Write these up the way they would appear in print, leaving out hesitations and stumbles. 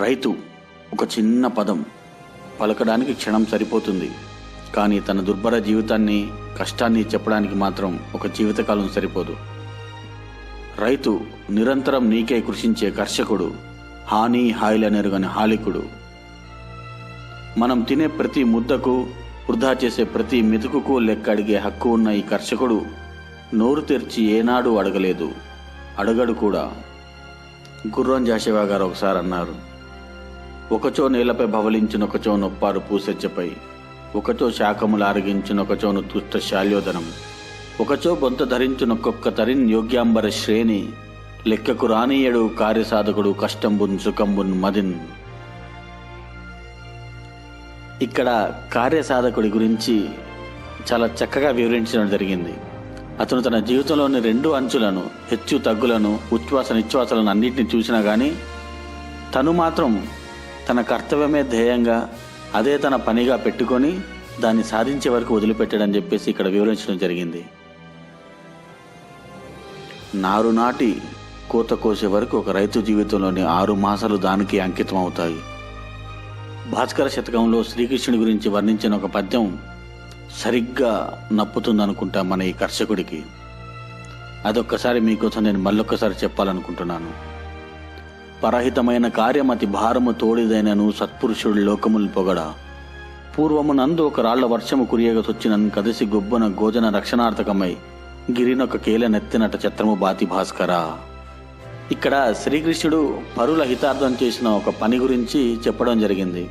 రైతు ఒక చిన్న పదం, పలకడానికి క్షణం సరిపోతుంది. కానీ తన దుర్భర జీవితాన్ని, కష్టాన్ని చెప్పడానికి మాత్రం ఒక జీవితకాలం సరిపోదు. రైతు నిరంతరం నీకై కృషించే కర్షకుడు, హాని హాయిలనెరుగని హాలికుడు. మనం తినే ప్రతి ముద్దకు, వృధా చేసే ప్రతి మెతుకుకు లెక్క అడిగే హక్కు ఉన్న ఈ కర్షకుడు నోరు తెరిచి ఏనాడు అడగలేదు, అడగడు కూడా. గుర్రం జాషవా గారు ఒకసారి అన్నారు, ఒకచో నేలపై భవలించినొకచో నొప్పారు పూసెచ్చపై, ఒకచో శాఖములు ఆరగించినొకచోను తుష్ట శాల్యోదనం, ఒకచో బొంత ధరించునొక్కొక్క తరిన్ యోగ్యాంబర శ్రేణి, లెక్కకు రానీయడు కార్యసాధకుడు కష్టంబున్ సుఖంబున్ మదిన్. ఇక్కడ కార్యసాధకుడి గురించి చాలా చక్కగా వివరించడం జరిగింది. అతను తన జీవితంలోని రెండు అంచులను, హెచ్చు తగ్గులను, ఉచ్ఛ్వాస నిశ్వాసాలను అన్నింటినీ చూసినా కానీ తను మాత్రం తన కర్తవ్యమే ధ్యేయంగా, అదే తన పనిగా పెట్టుకొని దాన్ని సాధించే వరకు వదిలిపెట్టాడని చెప్పేసి ఇక్కడ వివరించడం జరిగింది. నారు నాటి కోత కోసే వరకు ఒక రైతు జీవితంలోని 6 మాసాలు దానికి అంకితం అవుతాయి. భాస్కర శతకంలో శ్రీకృష్ణుడి గురించి వర్ణించిన ఒక పద్యం సరిగ్గా నప్పుతుందనుకుంటా మన ఈ కర్షకుడికి. అదొక్కసారి మీకోసం నేను మళ్ళొక్కసారి చెప్పాలనుకుంటున్నాను. పరహితమైన కార్యమతి భారము తోడిదైనను సత్పురుషుడు లోకములు పొగడ, పూర్వమునందు ఒక రాళ్ల వర్షము కురియగసొచ్చినన్ కదసి గొబ్బన గోజన రక్షణార్థకమై గిరినొక కేల నెత్తినట చిత్రము బాతి భాస్కర. ఇక్కడ శ్రీకృష్ణుడు పరుల హితార్థం చేసిన ఒక పని గురించి చెప్పడం జరిగింది.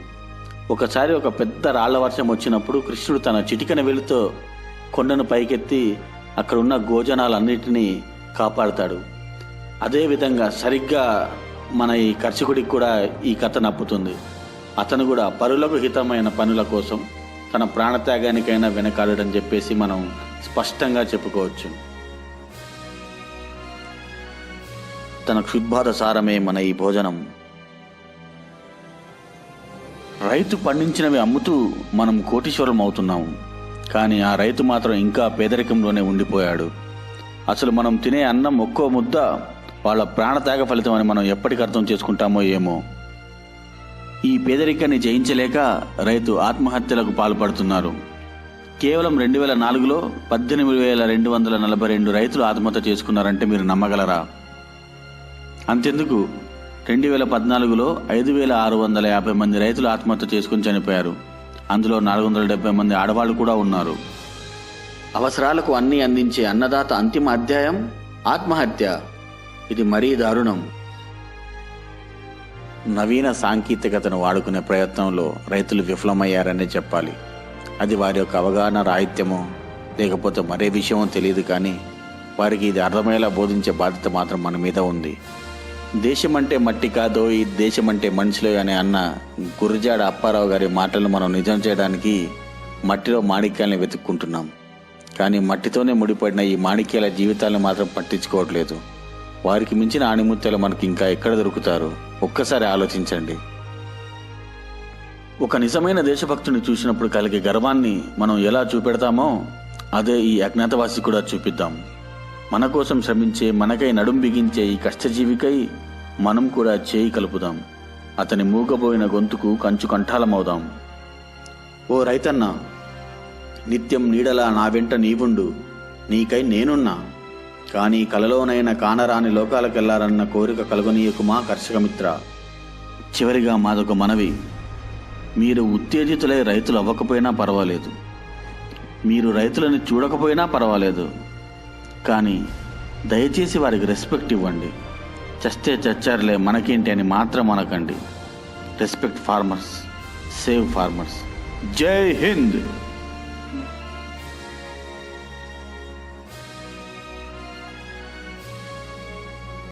ఒకసారి ఒక పెద్ద రాళ్ల వర్షం వచ్చినప్పుడు కృష్ణుడు తన చిటికెన వెలుతో కొండను పైకెత్తి అక్కడ ఉన్న గోజనాలన్నిటినీ కాపాడుతాడు. అదేవిధంగా సరిగ్గా మన ఈ కర్షకుడికి కూడా ఈ కథ నప్పుతుంది. అతను కూడా పరులకు హితమైన పనుల కోసం తన ప్రాణత్యాగానికైనా వెనకాడని చెప్పేసి మనం స్పష్టంగా చెప్పుకోవచ్చు. తన క్షుద్బాధ సారమే మన ఈ భోజనం. రైతు పండించినవి అమ్ముతూ మనం కోటీశ్వరం అవుతున్నాము. కానీ ఆ రైతు మాత్రం ఇంకా పేదరికంలోనే ఉండిపోయాడు. అసలు మనం తినే అన్నం ఒక్కో ముద్ద వాళ్ళ ప్రాణత్యాగ ఫలితం అని మనం ఎప్పటికి అర్థం చేసుకుంటామో ఏమో. ఈ పేదరికాన్ని జయించలేక రైతు ఆత్మహత్యలకు పాల్పడుతున్నారు. కేవలం 2004లో 18,242 రైతులు ఆత్మహత్య చేసుకున్నారంటే మీరు నమ్మగలరా? అంతెందుకు, 2014లో 5,650 మంది రైతులు ఆత్మహత్య చేసుకుని చనిపోయారు. అందులో 470 మంది ఆడవాళ్లు కూడా ఉన్నారు. అవసరాలకు అన్నీ అందించే అన్నదాత అంతిమ అధ్యాయం ఆత్మహత్య. ఇది మరీ దారుణం. నవీన సాంకేతికతను వాడుకునే ప్రయత్నంలో రైతులు విఫలమయ్యారనే చెప్పాలి. అది వారి యొక్క అవగాహన రాహిత్యమో లేకపోతే మరే విషయమో తెలియదు, కానీ వారికి ఇది అర్థమయ్యేలా బోధించే బాధ్యత మాత్రం మన మీద ఉంది. దేశమంటే మట్టి కాదో, ఈ దేశమంటే మనుషులే అని అన్న గురజాడ అప్పారావు గారి మాటలను మనం నిజం చేయడానికి మట్టిలో మాణిక్యాలను వెతుక్కుంటున్నాం. కానీ మట్టితోనే ముడిపడిన ఈ మాణిక్యాల జీవితాలను మాత్రం పట్టించుకోవట్లేదు. వారికి మించిన ఆణిముత్యాలు మనకి ఇంకా ఎక్కడ దొరుకుతారు? ఒక్కసారి ఆలోచించండి. ఒక నిజమైన దేశభక్తుని చూసినప్పుడు కలిగే గర్వాన్ని మనం ఎలా చూపెడతామో అదే ఈ అజ్ఞాతవాసి కూడా చూపిద్దాం. మన కోసం శ్రమించే, మనకై నడుం బిగించే ఈ కష్టజీవికై మనం కూడా చేయి కలుపుదాం. అతని మూగబోయిన గొంతుకు కంచు కంఠాలమవుదాం. ఓ రైతన్న, నిత్యం నీడలా నా వెంట నీవుండు, నీకై నేనున్నా. కానీ కలలోనైనా కానరాని లోకాలకెళ్లారన్న కోరిక కలుగనీయకుమా కర్షకమిత్ర. చివరిగా మాదొక మనవి, మీరు ఉత్తేజితులై రైతులు అవ్వకపోయినా పర్వాలేదు, మీరు రైతులని చూడకపోయినా పర్వాలేదు, కానీ దయచేసి వారికి రెస్పెక్ట్ ఇవ్వండి. చస్తే చచ్చారులే మనకేంటి అని మాత్రం అనకండి. Respect farmers, save farmers. జై హింద్.